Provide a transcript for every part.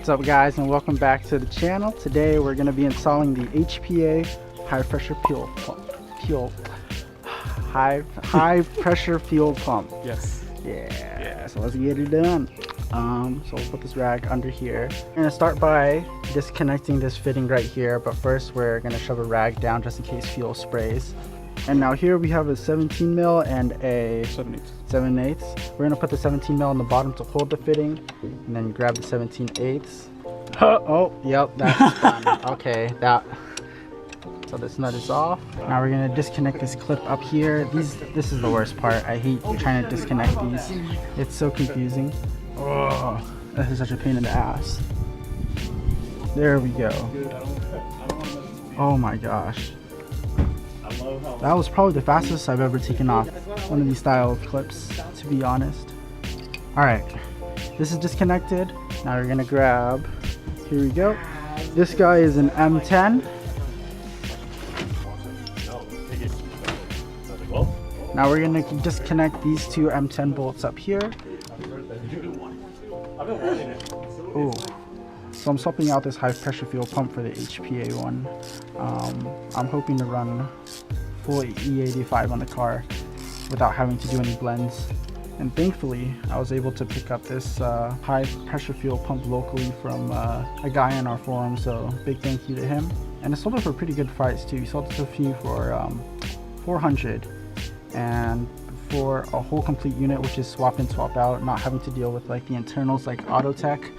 What's up guys, and welcome back to the channel. Today we're going to be installing the HPA high pressure fuel pump. Yes. Yeah. So let's get it done. So we'll put this rag under here. We're going to start by disconnecting this fitting right here, but first we're going to shove a rag down just in case fuel sprays. And now here we have a 17 mil and a 7/8. We're going to put the 17 mil on the bottom to hold the fitting, and then grab the 17/8. Oh, yep, that's fine. Okay, so this nut is off. Now we're going to disconnect this clip up here. This is the worst part. I hate trying to disconnect these. It's so confusing. Oh, this is such a pain in the ass. There we go. Oh my gosh. That was probably the fastest I've ever taken off one of these style of clips, to be honest. Alright, this is disconnected. Now we're gonna grab, here we go. This guy is an M10. Now we're gonna disconnect these two M10 bolts up here. Ooh. So I'm swapping out this high pressure fuel pump for the HPA one. I'm hoping to run full E85 on the car without having to do any blends. And thankfully, I was able to pick up this high pressure fuel pump locally from a guy in our forum, so big thank you to him. And it sold it for a pretty good price too. He sold it to me for 400, and for a whole complete unit, which is swap in, swap out, not having to deal with like the internals like Autotech.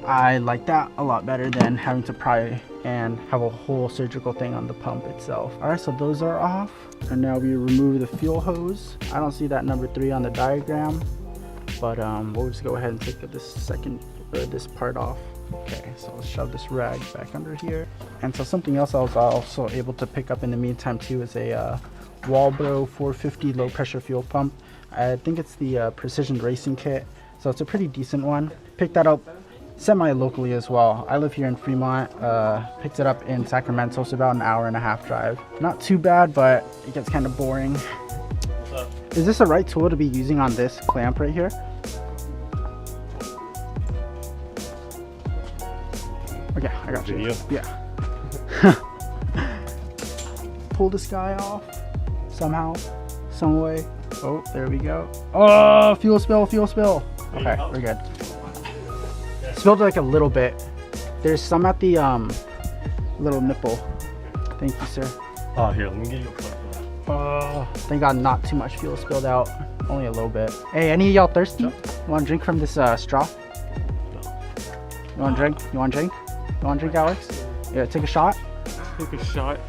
I like that a lot better than having to pry and have a whole surgical thing on the pump itself. Alright, so those are off. And now we remove the fuel hose. I don't see that number 3 on the diagram, but we'll just go ahead and take this part off. Okay, so let's shove this rag back under here. And so something else I was also able to pick up in the meantime too is a Walbro 450 low pressure fuel pump. I think it's the Precision Racing kit, so it's a pretty decent one. Picked that up semi-locally as well. I live here in Fremont. Picked it up in Sacramento, so about an hour-and-a-half drive. Not too bad, but it gets kind of boring. What's up? Is this the right tool to be using on this clamp right here? Okay, I got you. Yeah. Pull this guy off somehow, some way. Oh, there we go. Oh, fuel spill, fuel spill. Okay, we're good. Spilled like a little bit. There's some at the little nipple. Thank you, sir. Oh, here, let me get you a plate. Oh, thank God, not too much fuel spilled out. Only a little bit. Hey, any of y'all thirsty? You want to drink from this straw? No. You want to drink? You want to drink? You want to drink, Alex? Yeah, take a shot. Take a shot.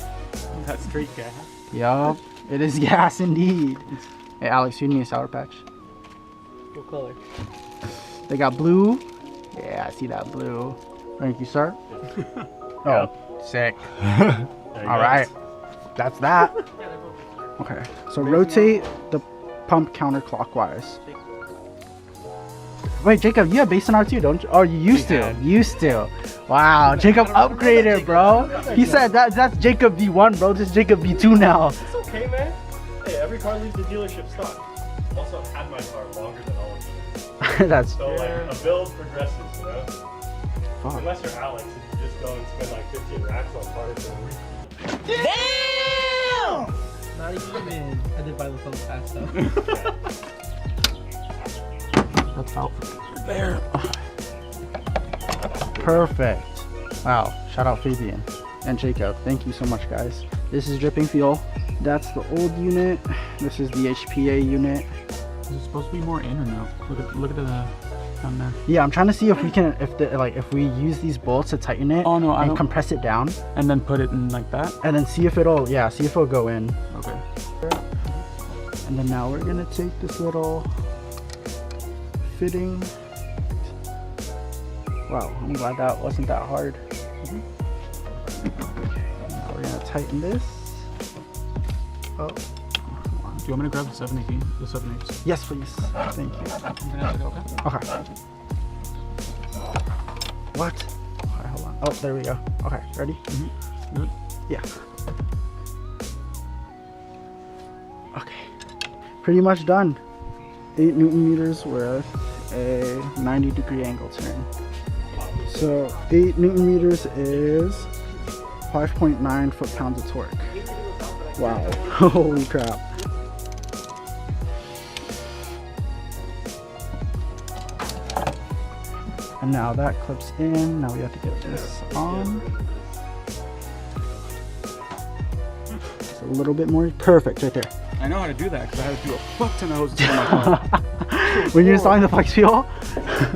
That's straight gas. Yup, it is gas indeed. Hey, Alex, you need a Sour Patch. What color? They got blue. Yeah, I see that blue. Thank you, sir. Oh, sick. All right, that's that. Okay, so rotate the pump counterclockwise. Wait, Jacob, you have basin R2, don't you? Oh, you used to. Used to. Wow, Jacob upgraded, bro. He said that's Jacob V1, bro. This is Jacob V2 now. It's okay, man. Hey, every car leaves the dealership stock. Also, I've had my car longer than all of you. That's so like a build progresses, you know. Fuck. Unless you're Alex and you just go and spend like 15 racks on parts in a week. Damn! Not even. I did buy the phone fast though. That's out there. Perfect. Wow. Shout out Fabian and Jacob. Thank you so much, guys. This is dripping fuel. That's the old unit. This is the HPA unit. Is it supposed to be more in or no? Look at the down there. Yeah, I'm trying to see if we can, if we use these bolts to tighten it. Oh no, I and don't. compress it down, And then put it in like that. and then see if it'll, see if it'll go in. Okay. And then now we're gonna take this little fitting. Wow, I'm glad that wasn't that hard. Now we're gonna tighten this. Oh, Do you want me to grab the 7/8? The 7/8? yes, please. Thank you. I'm gonna have to go, okay? Okay. What? Alright, hold on. Oh, there we go. Okay, ready? Good. Yeah. Okay. Pretty much done. 8 Newton meters worth. a 90-degree angle turn. So 8 Newton meters is 5.9 foot-pounds of torque. Wow, holy crap. And now that clips in. Now we have to get this on. Just a little bit more. Perfect, right there. I know how to do that because I had to do a fuck ton of hoses in my car. When you're installing the flex fuel?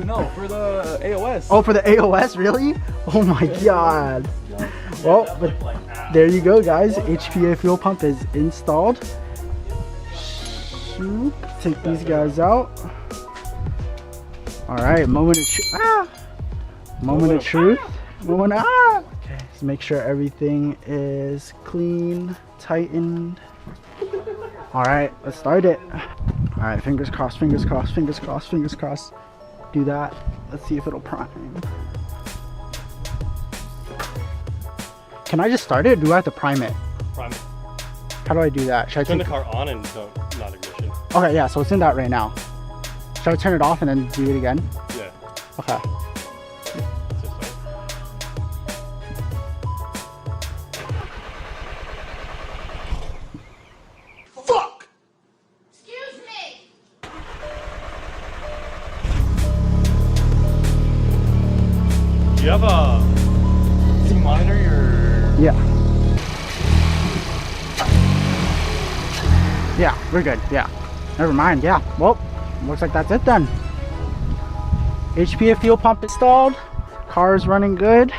No, for the AOS. Oh, for the AOS, really? Oh my god. Well, but there you go, guys. HPA fuel pump is installed. Shoop. Take these guys out. All right, moment of moment of truth. Okay, let's make sure everything is clean, tightened. All right, let's start it. All right, fingers crossed, fingers crossed, fingers crossed, fingers crossed. Do that. Let's see if it'll prime. Can I just start it, or do I have to prime it? Prime. How do I do that? Should I Turn the take... car on and not ignition. Okay, yeah, so it's in that right now. Should I turn it off and then do it again? Yeah. Okay. Let's just start. Fuck! Excuse me! Do you have a... Does he monitor your... Yeah. Yeah, we're good. Yeah. Never mind. Yeah. Well, looks like that's it then. HPA fuel pump installed. Car is running good.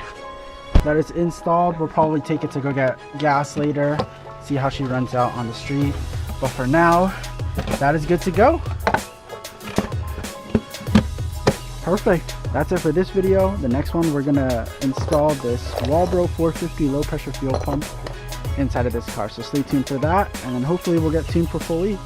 That is installed. We'll probably take it to go get gas later. See how she runs out on the street. But for now, that is good to go. Perfect. That's it for this video. The next one, we're gonna install this Walbro 450 low pressure fuel pump inside of this car. So stay tuned for that, and then hopefully we'll get tuned for full E.